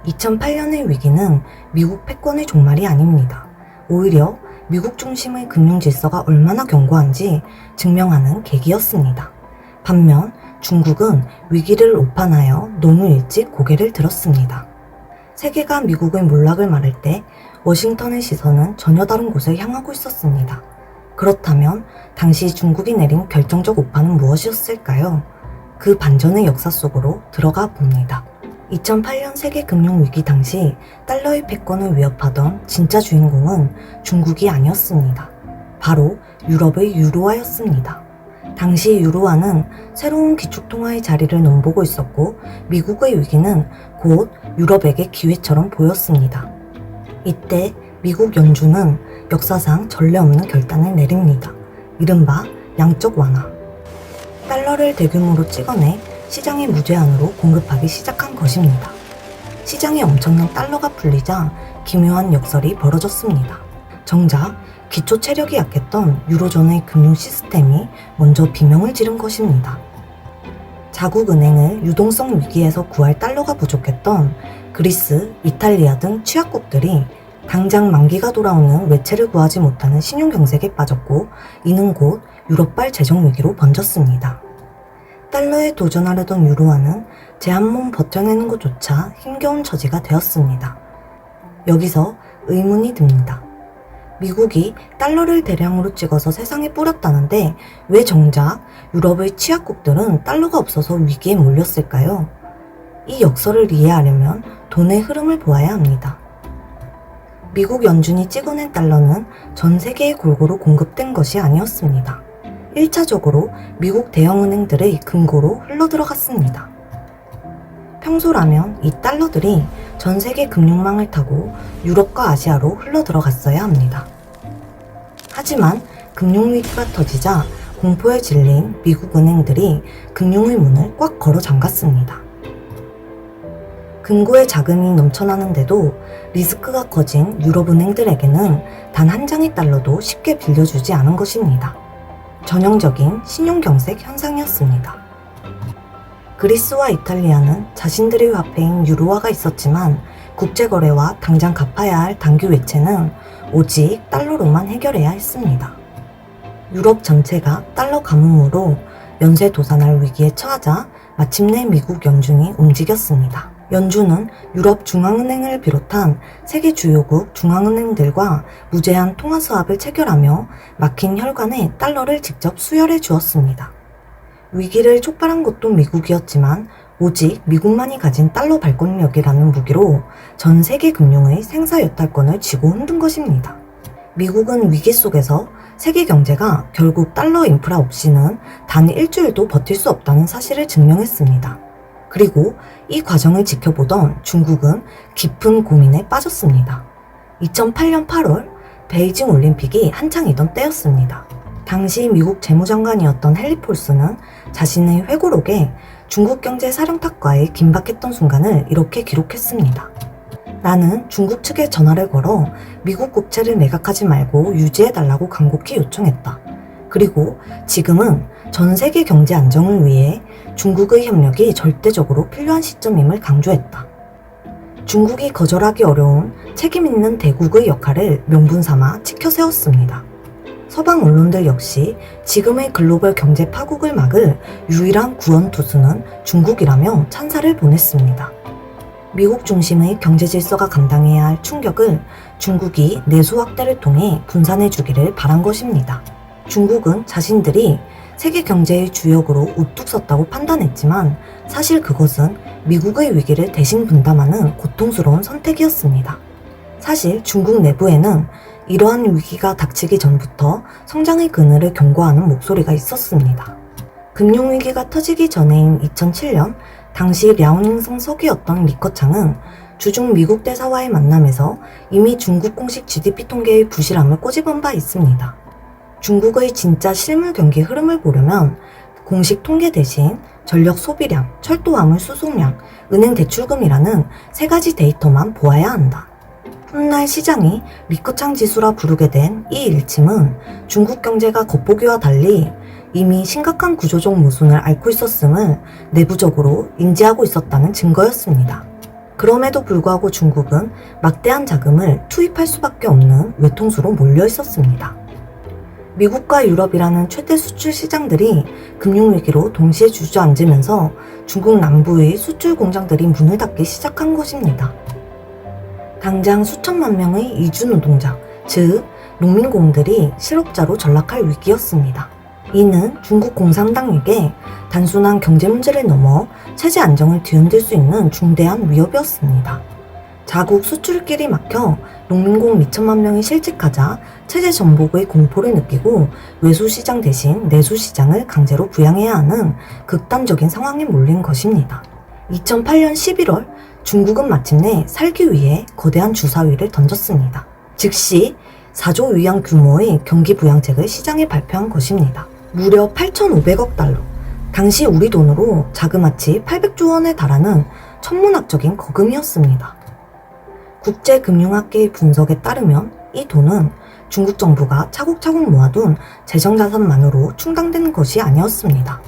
2008년의 위기는 미국 패권의 종말이 아닙니다. 오히려 미국 중심의 금융 질서가 얼마나 견고한지 증명하는 계기였습니다. 반면 중국은 위기를 오판하여 너무 일찍 고개를 들었습니다. 세계가 미국의 몰락을 말할 때 워싱턴의 시선은 전혀 다른 곳을 향하고 있었습니다. 그렇다면 당시 중국이 내린 결정적 오판은 무엇이었을까요? 그 반전의 역사 속으로 들어가 봅니다. 2008년 세계 금융위기 당시 달러의 패권을 위협하던 진짜 주인공은 중국이 아니었습니다. 바로 유럽의 유로화였습니다. 당시 유로화는 새로운 기축통화의 자리를 넘보고 있었고 미국의 위기는 곧 유럽에게 기회처럼 보였습니다. 이때 미국 연준은 역사상 전례 없는 결단을 내립니다. 이른바 양적 완화. 달러를 대규모로 찍어내 시장에 무제한으로 공급하기 시작한 것입니다. 시장에 엄청난 달러가 풀리자 기묘한 역설이 벌어졌습니다. 정작 기초 체력이 약했던 유로존의 금융 시스템이 먼저 비명을 지른 것입니다. 자국 은행을 유동성 위기에서 구할 달러가 부족했던 그리스, 이탈리아 등 취약국들이 당장 만기가 돌아오는 외채를 구하지 못하는 신용경색에 빠졌고 이는 곧 유럽발 재정위기로 번졌습니다. 달러에 도전하려던 유로화는 제 한 몸 버텨내는 것조차 힘겨운 처지가 되었습니다. 여기서 의문이 듭니다. 미국이 달러를 대량으로 찍어서 세상에 뿌렸다는데 왜 정작 유럽의 취약국들은 달러가 없어서 위기에 몰렸을까요? 이 역설을 이해하려면 돈의 흐름을 보아야 합니다. 미국 연준이 찍어낸 달러는 전 세계에 골고루 공급된 것이 아니었습니다. 1차적으로 미국 대형은행들의 금고로 흘러들어갔습니다. 평소라면 이 달러들이 전 세계 금융망을 타고 유럽과 아시아로 흘러들어갔어야 합니다. 하지만 금융위기가 터지자 공포에 질린 미국 은행들이 금융의 문을 꽉 걸어 잠갔습니다. 금고에 자금이 넘쳐나는데도 리스크가 커진 유럽 은행들에게는 단 한 장의 달러도 쉽게 빌려주지 않은 것입니다. 전형적인 신용경색 현상이었습니다. 그리스와 이탈리아는 자신들의 화폐인 유로화가 있었지만 국제거래와 당장 갚아야 할 당규 외채는 오직 달러로만 해결해야 했습니다. 유럽 전체가 달러 가뭄으로 연쇄 도산할 위기에 처하자 마침내 미국 연준이 움직였습니다. 연준은 유럽 중앙은행을 비롯한 세계 주요국 중앙은행들과 무제한 통화 수합을 체결하며 막힌 혈관에 달러를 직접 수혈해 주었습니다. 위기를 촉발한 것도 미국이었지만 오직 미국만이 가진 달러 발권력이라는 무기로 전 세계 금융의 생사여탈권을 쥐고 흔든 것입니다. 미국은 위기 속에서 세계 경제가 결국 달러 인프라 없이는 단 일주일도 버틸 수 없다는 사실을 증명했습니다. 그리고 이 과정을 지켜보던 중국은 깊은 고민에 빠졌습니다. 2008년 8월 베이징 올림픽이 한창이던 때였습니다. 당시 미국 재무장관이었던 헨리 폴스는 자신의 회고록에 중국 경제 사령탑과의 긴박했던 순간을 이렇게 기록했습니다. 나는 중국 측에 전화를 걸어 미국 국채를 매각하지 말고 유지해달라고 간곡히 요청했다. 그리고 지금은 전 세계 경제 안정을 위해 중국의 협력이 절대적으로 필요한 시점임을 강조했다. 중국이 거절하기 어려운 책임 있는 대국의 역할을 명분 삼아 치켜세웠습니다. 서방 언론들 역시 지금의 글로벌 경제 파국을 막을 유일한 구원 투수는 중국이라며 찬사를 보냈습니다. 미국 중심의 경제 질서가 감당해야 할 충격을 중국이 내수 확대를 통해 분산해 주기를 바란 것입니다. 중국은 자신들이 세계 경제의 주역으로 우뚝 섰다고 판단했지만 사실 그것은 미국의 위기를 대신 분담하는 고통스러운 선택이었습니다. 사실 중국 내부에는 이러한 위기가 닥치기 전부터 성장의 그늘을 경고하는 목소리가 있었습니다. 금융위기가 터지기 전해인 2007년 당시 랴오닝성 서기였던 리커창은 주중 미국 대사와의 만남에서 이미 중국 공식 GDP 통계의 부실함을 꼬집은 바 있습니다. 중국의 진짜 실물 경기 흐름을 보려면 공식 통계 대신 전력 소비량, 철도 화물 수송량, 은행 대출금이라는 세 가지 데이터만 보아야 한다. 훗날 시장이 리커창 지수라 부르게 된 이 일침은 중국 경제가 겉보기와 달리 이미 심각한 구조적 모순을 앓고 있었음을 내부적으로 인지하고 있었다는 증거였습니다. 그럼에도 불구하고 중국은 막대한 자금을 투입할 수밖에 없는 외통수로 몰려 있었습니다. 미국과 유럽이라는 최대 수출 시장들이 금융위기로 동시에 주저앉으면서 중국 남부의 수출 공장들이 문을 닫기 시작한 것입니다. 당장 수천만 명의 이주 노동자, 즉 농민공들이 실업자로 전락할 위기였습니다. 이는 중국 공산당에게 단순한 경제 문제를 넘어 체제 안정을 뒤흔들 수 있는 중대한 위협이었습니다. 자국 수출길이 막혀 농민공 몇천만 명이 실직하자 체제 전복의 공포를 느끼고 외수시장 대신 내수시장을 강제로 부양해야 하는 극단적인 상황에 몰린 것입니다. 2008년 11월 중국은 마침내 살기 위해 거대한 주사위를 던졌습니다. 즉시 4조 위안 규모의 경기 부양책을 시장에 발표한 것입니다. 무려 8,500억 달러, 당시 우리 돈으로 자그마치 800조 원에 달하는 천문학적인 거금이었습니다. 국제금융학계의 분석에 따르면 이 돈은 중국 정부가 차곡차곡 모아둔 재정자산만으로 충당된 것이 아니었습니다.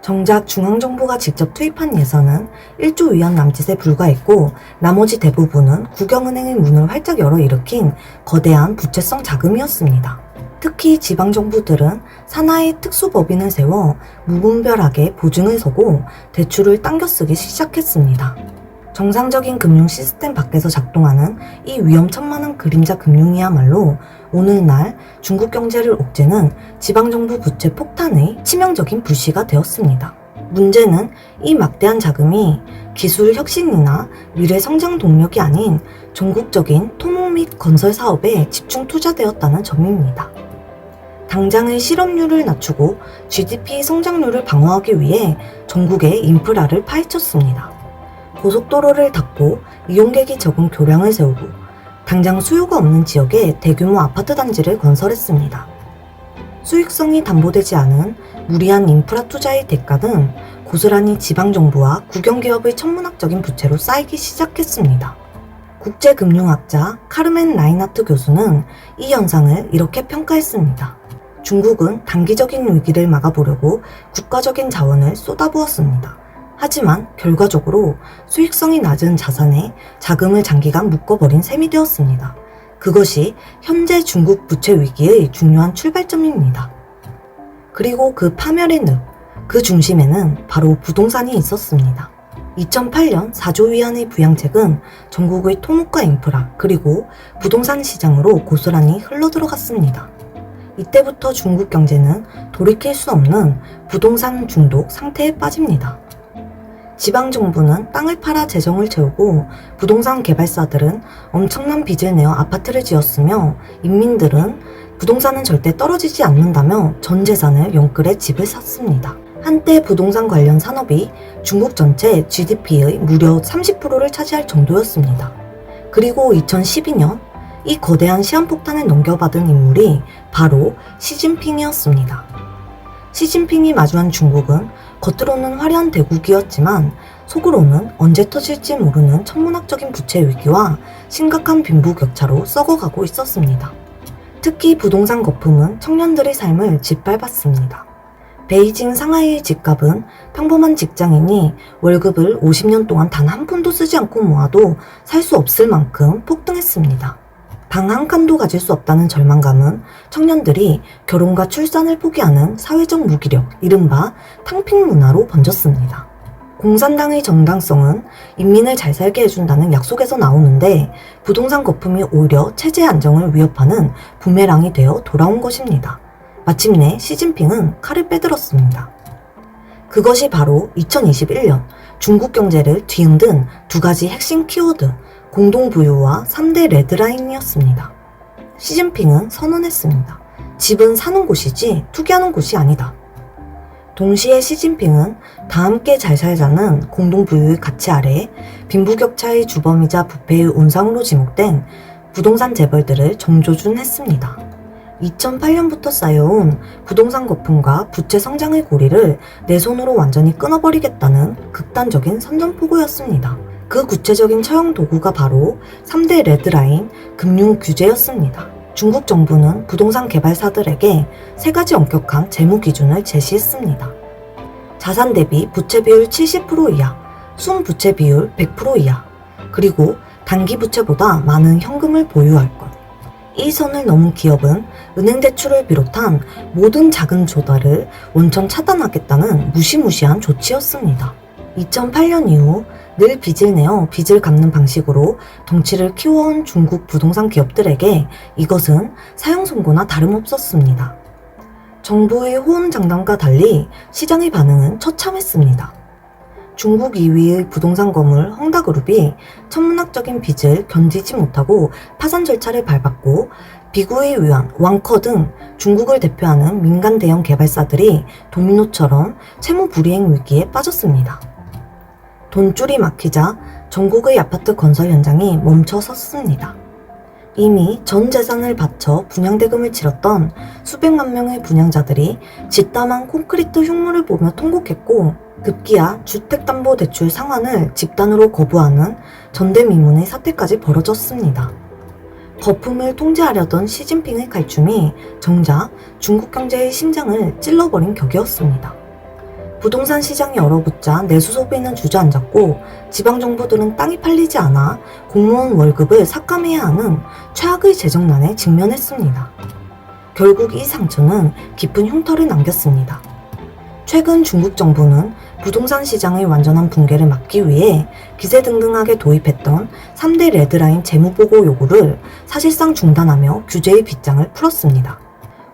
정작 중앙정부가 직접 투입한 예산은 1조 위안 남짓에 불과했고 나머지 대부분은 국영은행의 문을 활짝 열어 일으킨 거대한 부채성 자금이었습니다. 특히 지방정부들은 산하의 특수법인을 세워 무분별하게 보증을 서고 대출을 당겨 쓰기 시작했습니다. 정상적인 금융 시스템 밖에서 작동하는 이 위험천만한 그림자 금융이야말로 오늘날 중국 경제를 옥죄는 지방정부 부채 폭탄의 치명적인 불씨가 되었습니다. 문제는 이 막대한 자금이 기술 혁신이나 미래 성장 동력이 아닌 전국적인 토목 및 건설 사업에 집중 투자되었다는 점입니다. 당장의 실업률을 낮추고 GDP 성장률을 방어하기 위해 전국의 인프라를 파헤쳤습니다. 고속도로를 닫고 이용객이 적은 교량을 세우고 당장 수요가 없는 지역에 대규모 아파트 단지를 건설했습니다. 수익성이 담보되지 않은 무리한 인프라 투자의 대가는 고스란히 지방정부와 국영기업의 천문학적인 부채로 쌓이기 시작했습니다. 국제금융학자 카르멘 라인하트 교수는 이 현상을 이렇게 평가했습니다. 중국은 단기적인 위기를 막아보려고 국가적인 자원을 쏟아부었습니다. 하지만 결과적으로 수익성이 낮은 자산에 자금을 장기간 묶어버린 셈이 되었습니다. 그것이 현재 중국 부채 위기의 중요한 출발점입니다. 그리고 그 파멸의 늪, 그 중심에는 바로 부동산이 있었습니다. 2008년 4조 위안의 부양책은 전국의 토목과 인프라 그리고 부동산 시장으로 고스란히 흘러들어갔습니다. 이때부터 중국 경제는 돌이킬 수 없는 부동산 중독 상태에 빠집니다. 지방정부는 땅을 팔아 재정을 채우고 부동산 개발사들은 엄청난 빚을 내어 아파트를 지었으며 인민들은 부동산은 절대 떨어지지 않는다며 전 재산을 연끌해 집을 샀습니다. 한때 부동산 관련 산업이 중국 전체 GDP의 무려 30%를 차지할 정도였습니다. 그리고 2012년 이 거대한 시한폭탄을 넘겨받은 인물이 바로 시진핑이었습니다. 시진핑이 마주한 중국은 겉으로는 화려한 대국이었지만 속으로는 언제 터질지 모르는 천문학적인 부채 위기와 심각한 빈부격차로 썩어가고 있었습니다. 특히 부동산 거품은 청년들의 삶을 짓밟았습니다. 베이징, 상하이의 집값은 평범한 직장인이 월급을 50년 동안 단 한 푼도 쓰지 않고 모아도 살 수 없을 만큼 폭등했습니다. 방 한 칸도 가질 수 없다는 절망감은 청년들이 결혼과 출산을 포기하는 사회적 무기력, 이른바 탕핑 문화로 번졌습니다. 공산당의 정당성은 인민을 잘 살게 해준다는 약속에서 나오는데 부동산 거품이 오히려 체제 안정을 위협하는 부메랑이 되어 돌아온 것입니다. 마침내 시진핑은 칼을 빼들었습니다. 그것이 바로 2021년 중국 경제를 뒤흔든 두 가지 핵심 키워드, 공동부유와 3대 레드라인이었습니다. 시진핑은 선언했습니다. 집은 사는 곳이지 투기하는 곳이 아니다. 동시에 시진핑은 다 함께 잘 살자는 공동부유의 가치 아래 빈부격차의 주범이자 부패의 온상으로 지목된 부동산 재벌들을 정조준했습니다. 2008년부터 쌓여온 부동산 거품과 부채 성장의 고리를 내 손으로 완전히 끊어버리겠다는 극단적인 선전포고였습니다. 그 구체적인 처형 도구가 바로 3대 레드라인 금융 규제였습니다. 중국 정부는 부동산 개발사들에게 세 가지 엄격한 재무 기준을 제시했습니다. 자산 대비 부채 비율 70% 이하, 순부채 비율 100% 이하, 그리고 단기 부채보다 많은 현금을 보유할 것. 이 선을 넘은 기업은 은행 대출을 비롯한 모든 자금 조달을 원천 차단하겠다는 무시무시한 조치였습니다. 2008년 이후 늘 빚을 내어 빚을 갚는 방식으로 덩치를 키워온 중국 부동산 기업들에게 이것은 사형 선고나 다름없었습니다. 정부의 호언장담과 달리 시장의 반응은 처참했습니다. 중국 2위의 부동산 거물 헝다그룹이 천문학적인 빚을 견디지 못하고 파산 절차를 밟았고 비구의 위안, 왕커 등 중국을 대표하는 민간 대형 개발사들이 도미노처럼 채무 불이행 위기에 빠졌습니다. 돈줄이 막히자 전국의 아파트 건설 현장이 멈춰 섰습니다. 이미 전 재산을 바쳐 분양대금을 치렀던 수백만 명의 분양자들이 짓담한 콘크리트 흉물을 보며 통곡했고 급기야 주택담보대출 상환을 집단으로 거부하는 전대미문의 사태까지 벌어졌습니다. 거품을 통제하려던 시진핑의 칼춤이 정작 중국 경제의 심장을 찔러버린 격이었습니다. 부동산 시장이 얼어붙자 내수 소비는 주저앉았고 지방정부들은 땅이 팔리지 않아 공무원 월급을 삭감해야 하는 최악의 재정난에 직면했습니다. 결국 이 상처는 깊은 흉터를 남겼습니다. 최근 중국 정부는 부동산 시장의 완전한 붕괴를 막기 위해 기세등등하게 도입했던 3대 레드라인 재무보고 요구를 사실상 중단하며 규제의 빗장을 풀었습니다.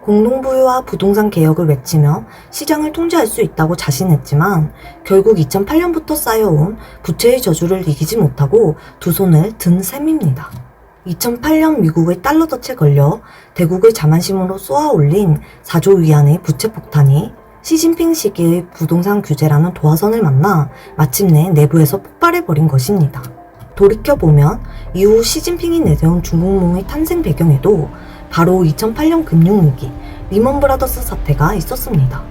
공동부유와 부동산 개혁을 외치며 시장을 통제할 수 있다고 자신했지만 결국 2008년부터 쌓여온 부채의 저주를 이기지 못하고 두 손을 든 셈입니다. 2008년 미국의 달러 덫에 걸려 대국을 자만심으로 쏘아올린 4조 위안의 부채 폭탄이 시진핑 시기의 부동산 규제라는 도화선을 만나 마침내 내부에서 폭발해버린 것입니다. 돌이켜보면 이후 시진핑이 내세운 중국몽의 탄생 배경에도 바로 2008년 금융위기, 리먼 브라더스 사태가 있었습니다.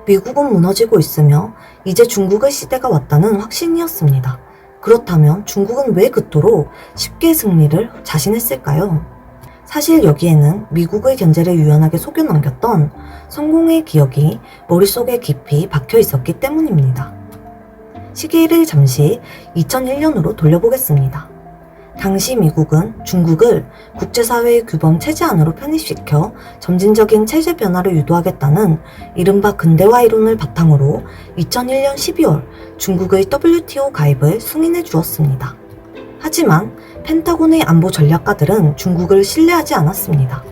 미국은 무너지고 있으며 이제 중국의 시대가 왔다는 확신이었습니다. 그렇다면 중국은 왜 그토록 쉽게 승리를 자신했을까요? 사실 여기에는 미국의 견제를 유연하게 속여넘겼던 성공의 기억이 머릿속에 깊이 박혀 있었기 때문입니다. 시계를 잠시 2001년으로 돌려보겠습니다. 당시 미국은 중국을 국제사회의 규범 체제 안으로 편입시켜 점진적인 체제 변화를 유도하겠다는 이른바 근대화 이론을 바탕으로 2001년 12월 중국의 WTO 가입을 승인해 주었습니다. 하지만 펜타곤의 안보 전략가들은 중국을 신뢰하지 않았습니다.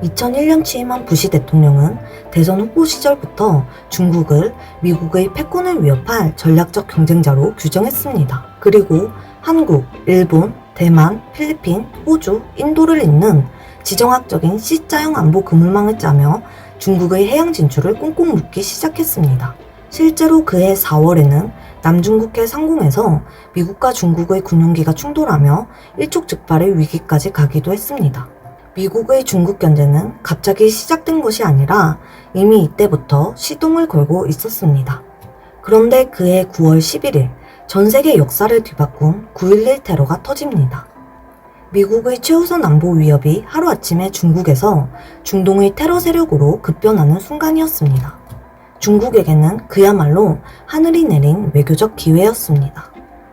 2001년 취임한 부시 대통령은 대선 후보 시절부터 중국을 미국의 패권을 위협할 전략적 경쟁자로 규정했습니다. 그리고 한국, 일본, 대만, 필리핀, 호주, 인도를 잇는 지정학적인 C자형 안보 그물망을 짜며 중국의 해양 진출을 꽁꽁 묶기 시작했습니다. 실제로 그해 4월에는 남중국해 상공에서 미국과 중국의 군용기가 충돌하며 일촉즉발의 위기까지 가기도 했습니다. 미국의 중국 견제는 갑자기 시작된 것이 아니라 이미 이때부터 시동을 걸고 있었습니다. 그런데 그해 9월 11일 전 세계 역사를 뒤바꾼 9.11 테러가 터집니다. 미국의 최우선 안보 위협이 하루아침에 중국에서 중동의 테러 세력으로 급변하는 순간이었습니다. 중국에게는 그야말로 하늘이 내린 외교적 기회였습니다.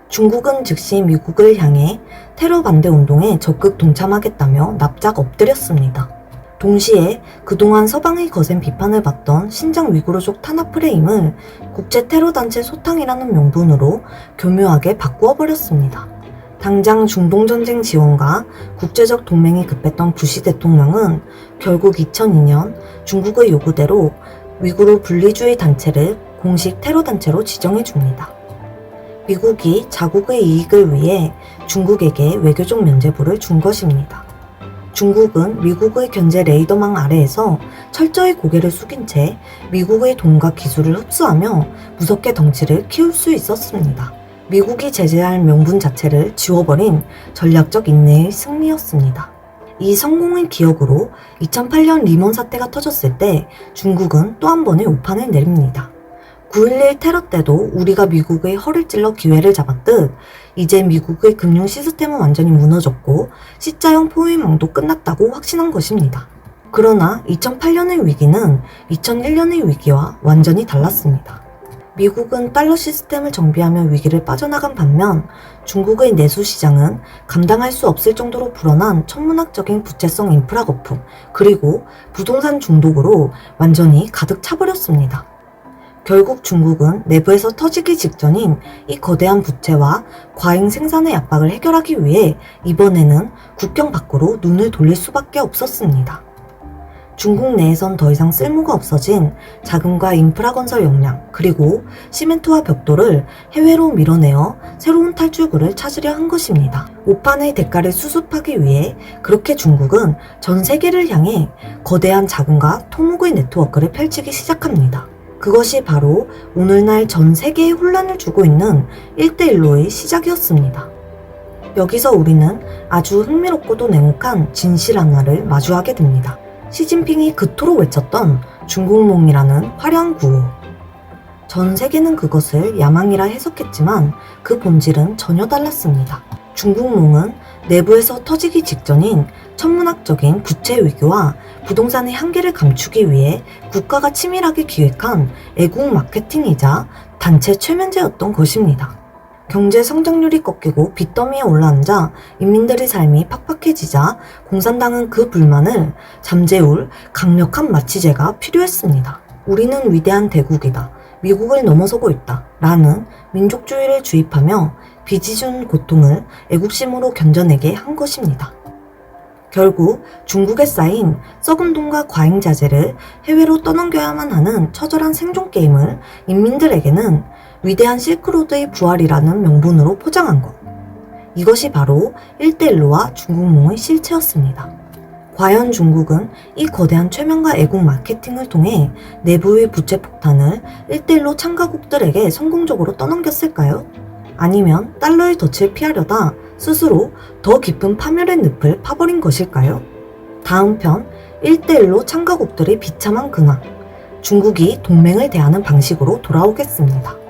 중국은 즉시 미국을 향해 테러 반대 운동에 적극 동참하겠다며 납작 엎드렸습니다. 동시에 그동안 서방의 거센 비판을 받던 신장 위구르족 탄압 프레임을 국제 테러 단체 소탕이라는 명분으로 교묘하게 바꾸어 버렸습니다. 당장 중동전쟁 지원과 국제적 동맹이 급했던 부시 대통령은 결국 2002년 중국의 요구대로 위구르 분리주의 단체를 공식 테러 단체로 지정해 줍니다. 미국이 자국의 이익을 위해 중국에게 외교적 면죄부를 준 것입니다. 중국은 미국의 견제 레이더망 아래에서 철저히 고개를 숙인 채 미국의 돈과 기술을 흡수하며 무섭게 덩치를 키울 수 있었습니다. 미국이 제재할 명분 자체를 지워버린 전략적 인내의 승리였습니다. 이 성공의 기억으로 2008년 리먼 사태가 터졌을 때 중국은 또 한 번의 오판을 내립니다. 9.11 테러 때도 우리가 미국의 허를 찔러 기회를 잡았듯 이제 미국의 금융 시스템은 완전히 무너졌고 C자형 포위망도 끝났다고 확신한 것입니다. 그러나 2008년의 위기는 2001년의 위기와 완전히 달랐습니다. 미국은 달러 시스템을 정비하며 위기를 빠져나간 반면 중국의 내수 시장은 감당할 수 없을 정도로 불어난 천문학적인 부채성 인프라 거품, 그리고 부동산 중독으로 완전히 가득 차버렸습니다. 결국 중국은 내부에서 터지기 직전인 이 거대한 부채와 과잉 생산의 압박을 해결하기 위해 이번에는 국경 밖으로 눈을 돌릴 수밖에 없었습니다. 중국 내에선 더 이상 쓸모가 없어진 자금과 인프라 건설 역량, 그리고 시멘트와 벽돌을 해외로 밀어내어 새로운 탈출구를 찾으려 한 것입니다. 오판의 대가를 수습하기 위해 그렇게 중국은 전 세계를 향해 거대한 자금과 토목의 네트워크를 펼치기 시작합니다. 그것이 바로 오늘날 전 세계에 혼란을 주고 있는 1대1로의 시작이었습니다. 여기서 우리는 아주 흥미롭고도 냉혹한 진실 하나를 마주하게 됩니다. 시진핑이 그토록 외쳤던 중국몽이라는 화려한 구호. 전 세계는 그것을 야망이라 해석했지만 그 본질은 전혀 달랐습니다. 중국몽은 내부에서 터지기 직전인 천문학적인 부채 위기와 부동산의 한계를 감추기 위해 국가가 치밀하게 기획한 애국 마케팅이자 단체 최면제였던 것입니다. 경제 성장률이 꺾이고 빚더미에 올라앉아 인민들의 삶이 팍팍해지자 공산당은 그 불만을 잠재울 강력한 마취제가 필요했습니다. 우리는 위대한 대국이다. 미국을 넘어서고 있다. 라는 민족주의를 주입하며 빚이 준 고통을 애국심으로 견뎌내게 한 것입니다. 결국 중국에 쌓인 썩은 돈과 과잉 자재를 해외로 떠넘겨야만 하는 처절한 생존 게임을 인민들에게는 위대한 실크로드의 부활이라는 명분으로 포장한 것. 이것이 바로 1대1로와 중국몽의 실체였습니다. 과연 중국은 이 거대한 최면과 애국 마케팅을 통해 내부의 부채 폭탄을 1대1로 참가국들에게 성공적으로 떠넘겼을까요? 아니면 달러의 덫을 피하려다 스스로 더 깊은 파멸의 늪을 파버린 것일까요? 다음 편 1대1로 참가국들의 비참한 근황, 중국이 동맹을 대하는 방식으로 돌아오겠습니다.